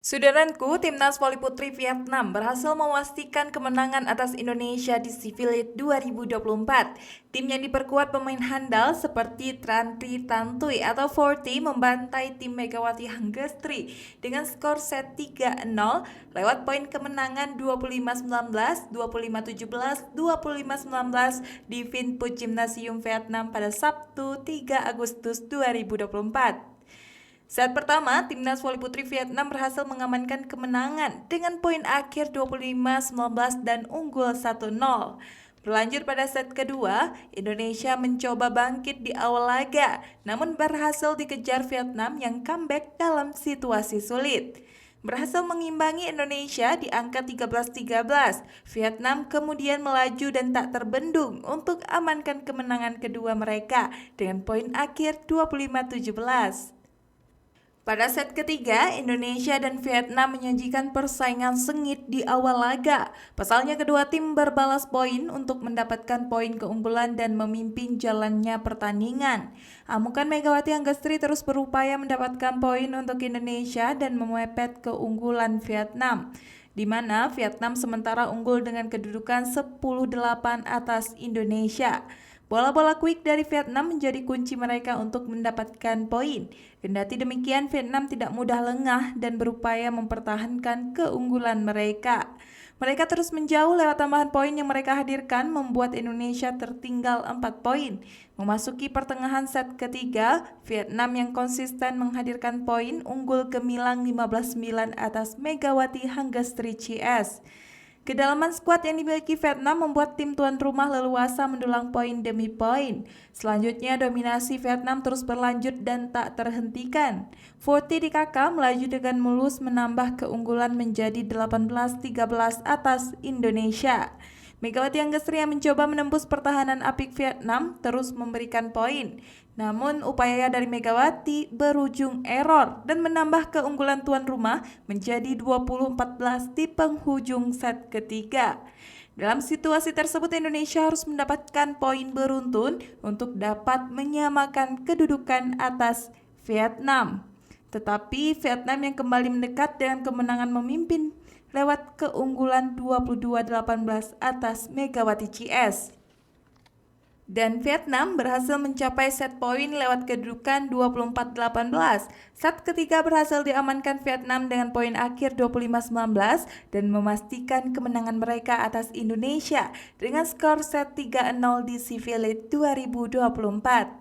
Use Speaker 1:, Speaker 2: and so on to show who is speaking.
Speaker 1: Saudaraku, Timnas Voli Putri Vietnam berhasil memastikan kemenangan atas Indonesia di Civilit 2024. Tim yang diperkuat pemain handal seperti Tran Tri Tantui atau Forti membantai tim Megawati Hangestri dengan skor set 3-0 lewat poin kemenangan 25-19, 25-17, 25-19 di Vinput Gymnasium Vietnam pada Sabtu 3 Agustus 2024. Set pertama, Timnas Voli Putri Vietnam berhasil mengamankan kemenangan dengan poin akhir 25-19 dan unggul 1-0. Berlanjut pada set kedua, Indonesia mencoba bangkit di awal laga, namun berhasil dikejar Vietnam yang comeback dalam situasi sulit. Berhasil mengimbangi Indonesia di angka 13-13. Vietnam kemudian melaju dan tak terbendung untuk amankan kemenangan kedua mereka dengan poin akhir 25-17. Pada set ketiga, Indonesia dan Vietnam menyajikan persaingan sengit di awal laga. Pasalnya kedua tim berbalas poin untuk mendapatkan poin keunggulan dan memimpin jalannya pertandingan. Amukan Megawati Hangestri terus berupaya mendapatkan poin untuk Indonesia dan memepet keunggulan Vietnam, di mana Vietnam sementara unggul dengan kedudukan 10-8 atas Indonesia. Bola-bola quick dari Vietnam menjadi kunci mereka untuk mendapatkan poin. Kendati demikian, Vietnam tidak mudah lengah dan berupaya mempertahankan keunggulan mereka. Mereka terus menjauh lewat tambahan poin yang mereka hadirkan membuat Indonesia tertinggal 4 poin. Memasuki pertengahan set ketiga, Vietnam yang konsisten menghadirkan poin unggul gemilang 15-9 atas Megawati Hangestri CS. Kedalaman skuad yang dimiliki Vietnam membuat tim tuan rumah leluasa mendulang poin demi poin. Selanjutnya, dominasi Vietnam terus berlanjut dan tak terhentikan. Forti di KK melaju dengan mulus menambah keunggulan menjadi 18-13 atas Indonesia. Megawati Hangestri yang mencoba menembus pertahanan apik Vietnam terus memberikan poin. Namun upaya dari Megawati berujung error dan menambah keunggulan tuan rumah menjadi 20-14 di penghujung set ketiga. Dalam situasi tersebut Indonesia harus mendapatkan poin beruntun untuk dapat menyamakan kedudukan atas Vietnam. Tetapi Vietnam yang kembali mendekat dengan kemenangan memimpin lewat keunggulan 22-18 atas Megawati CS. Dan Vietnam berhasil mencapai set poin lewat kedudukan 24-18. Set ketiga berhasil diamankan Vietnam dengan poin akhir 25-19 dan memastikan kemenangan mereka atas Indonesia dengan skor set 3-0 di Civilit 2024.